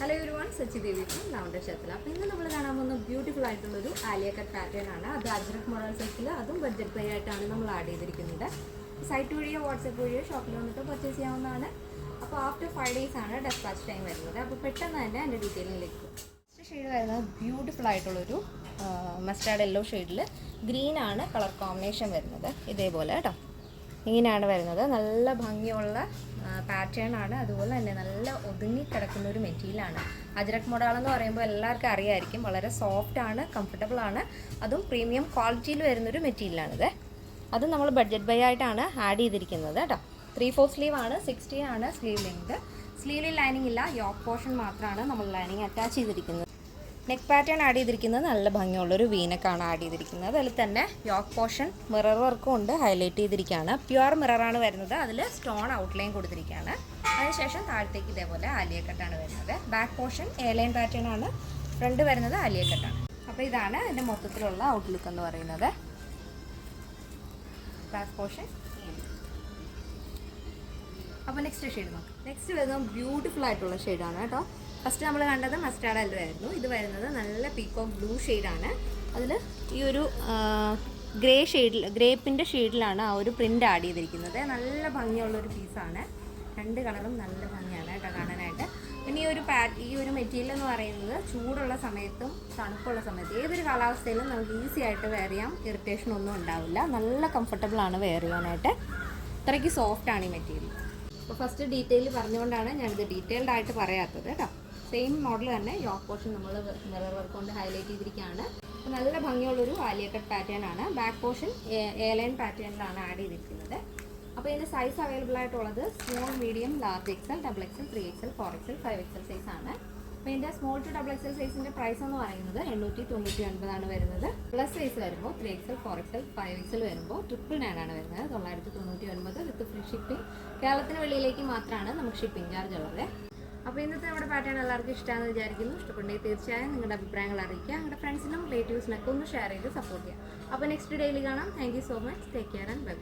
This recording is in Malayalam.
Hello everyone, Sachi Devi from ലൗണ്ടർ ഷത്തിൽ. അപ്പോൾ ഇന്ന് നമ്മൾ കാണാൻ പോകുന്ന ബ്യൂട്ടിഫുൾ ആയിട്ടുള്ളൊരു ആലിയ കട്ട് പാറ്റേൺ ആണ്. അത് അജ്രക് മോഡൽ സെറ്റിൽ അതും ബഡ്ജറ്റ് പ്രൈ ആയിട്ടാണ് നമ്മൾ ആഡ് ചെയ്തിരിക്കുന്നത്. സൈറ്റ് വഴിയോ വാട്സപ്പ് വഴിയോ ഷോപ്പിൽ വന്നിട്ട് പർച്ചേസ് ചെയ്യാവുന്നതാണ്. അപ്പോൾ ആഫ്റ്റർ 5 days ആണ് ഡെസ്പാച്ച് ടൈം വരുന്നത്. അപ്പോൾ പെട്ടെന്ന് തന്നെ അതിൻ്റെ ഡീറ്റെയിലിലേക്ക് ഫസ്റ്റ് ഷെയ്ഡ് വരുന്നത് ബ്യൂട്ടിഫുൾ ആയിട്ടുള്ളൊരു മസ്റ്റാർഡ് യെല്ലോ ഷെയ്ഡിൽ ഗ്രീനാണ് കളർ കോമ്പിനേഷൻ വരുന്നത്. ഇതേപോലെ കേട്ടോ, ഇങ്ങനെയാണ് വരുന്നത്. നല്ല ഭംഗിയുള്ള പാറ്റേൺ ആണ്. അതുപോലെ തന്നെ നല്ല ഒതുങ്ങി കിടക്കുന്ന ഒരു മെറ്റീരിയലാണ്. അജ്രക് മോഡൽ എന്ന് പറയുമ്പോൾ എല്ലാവർക്കും അറിയായിരിക്കും, വളരെ സോഫ്റ്റ് ആണ്, കംഫർട്ടബിൾ ആണ്, അതും പ്രീമിയം ക്വാളിറ്റിയിൽ വരുന്നൊരു മെറ്റീരിയലാണിത്. അത് നമ്മൾ ബഡ്ജറ്റ് ബൈ ആയിട്ടാണ് ആഡ് ചെയ്തിരിക്കുന്നത് കേട്ടോ. 3/4 സ്ലീവ് ആണ്, 60 ആണ് സ്ലീവ് ലെങ്ത്. സ്ലീവിൽ ലൈനിങ് ഇല്ല, യോക്ക് പോർഷൻ മാത്രമാണ് നമ്മൾ ലൈനിങ് അറ്റാച്ച് ചെയ്തിരിക്കുന്നത്. നെക്ക് പാറ്റേൺ ആഡ് ചെയ്തിരിക്കുന്നത് നല്ല ഭംഗിയുള്ളൊരു വീനക്കാണ് ആഡ് ചെയ്തിരിക്കുന്നത്. അതിൽ തന്നെ യോക്ക് പോർഷൻ മിറർ വർക്കും ഉണ്ട്, ഹൈലൈറ്റ് ചെയ്തിരിക്കുകയാണ്. പ്യുവർ മിററാണ് വരുന്നത്, അതിൽ സ്റ്റോൺ ഔട്ട്ലൈൻ കൊടുത്തിരിക്കുകയാണ്. അതിനുശേഷം താഴത്തേക്ക് ഇതേപോലെ ആലിയ കട്ടാണ് വരുന്നത്. ബാക്ക് പോർഷൻ എയർലൈൻ പാറ്റേൺ ആണ്, ഫ്രണ്ട് വരുന്നത് ആലിയ കട്ടാണ്. അപ്പോൾ ഇതാണ് എൻ്റെ മൊത്തത്തിലുള്ള ഔട്ട്ലുക്ക് എന്ന് പറയുന്നത്. Back portion. അപ്പോൾ നെക്സ്റ്റ് ഷെയ്ഡ് നോക്കാം. നെക്സ്റ്റ് വരുന്നത് ബ്യൂട്ടിഫുൾ ആയിട്ടുള്ള ഷെയ്ഡാണ് കേട്ടോ. ഫസ്റ്റ് നമ്മൾ കണ്ടത് മസ്റ്റാർഡ് യെല്ലോ ആയിരുന്നു. ഇത് വരുന്നത് നല്ല പീക്കോക്ക് ബ്ലൂ ഷെയ്ഡാണ്. അതിൽ ഈ ഒരു ഗ്രേപ്പിൻ്റെ ഷെയ്ഡിലാണ് ആ ഒരു പ്രിൻ്റ് ആഡ് ചെയ്തിരിക്കുന്നത്. നല്ല ഭംഗിയുള്ളൊരു പീസാണ്. രണ്ട് കളറും നല്ല ഭംഗിയാണ് കേട്ടോ കാണാനായിട്ട്. പിന്നെ ഈ ഒരു മെറ്റീരിയൽ എന്ന് പറയുന്നത് ചൂടുള്ള സമയത്തും തണുപ്പുള്ള സമയത്തും ഏതൊരു കാലാവസ്ഥയിലും നമുക്ക് ഈസി ആയിട്ട് വെയർ ചെയ്യാം. ഇറിറ്റേഷൻ ഒന്നും ഉണ്ടാവില്ല. നല്ല കംഫർട്ടബിളാണ് വെയർ ചെയ്യാനായിട്ട്. അത്രയ്ക്ക് സോഫ്റ്റാണ് ഈ മെറ്റീരിയൽ. അപ്പോൾ ഫസ്റ്റ് ഡീറ്റെയിൽ പറഞ്ഞുകൊണ്ടാണ് ഞാനിത് ഡീറ്റെയിൽഡ് ആയിട്ട് പറയാത്തത് കേട്ടോ. സെയിം മോഡൽ തന്നെ യോക്ക് പോർഷൻ നമ്മൾ മിറർ വർക്ക് കൊണ്ട് ഹൈലൈറ്റ് ചെയ്തിരിക്കുകയാണ്. അപ്പോൾ നല്ല ഭംഗിയുള്ളൊരു ആലിയ കട്ട് പാറ്റേൺ ആണ്. ബാക്ക് പോർഷൻ എയർലൈൻ പാറ്റേണിലാണ് ആഡ് ചെയ്തിരിക്കുന്നത്. അപ്പോൾ ഇതിൻ്റെ സൈസ് അവൈലബിൾ ആയിട്ടുള്ളത് small, medium, large XL, XXL, 3XL, 4XL, 5XL size ആണ്. അപ്പോൾ ഇതിൻ്റെ സ്മോൾ ടു XXL സൈസിൻ്റെ പ്രൈസ് എന്ന് പറയുന്നത് 899 ആണ് വരുന്നത്. പ്ലസ് സൈസ് വരുമ്പോൾ 3XL, 4XL, 5XL വരുമ്പോൾ 999 ആണ് വരുന്നത്. 999 വിത്ത് ഫ്രീ ഷിപ്പിംഗ്. കേരളത്തിന് വെളിയിലേക്ക് മാത്രമാണ് നമുക്ക് ഷിപ്പിംഗ് ചാർജ് ഉള്ളത്. അപ്പോൾ ഇന്നത്തെ നമ്മുടെ പാറ്റേൺ എല്ലാവർക്കും ഇഷ്ടമാണെന്ന് വിചാരിക്കുന്നു. ഇഷ്ടപ്പെട്ടെങ്കിൽ തീർച്ചയായും നിങ്ങളുടെ അഭിപ്രായങ്ങൾ അറിയിക്കുക. നിങ്ങളുടെ ഫ്രണ്ട്സിനും റിലേറ്റീവ്സിനൊക്കെ ഒന്ന് ഷെയർ ചെയ്ത് സപ്പോർട്ട് ചെയ്യുക. അപ്പോൾ നെക്സ്റ്റ് ഡേയിൽ കാണാം. Thank you so much. Take care and by.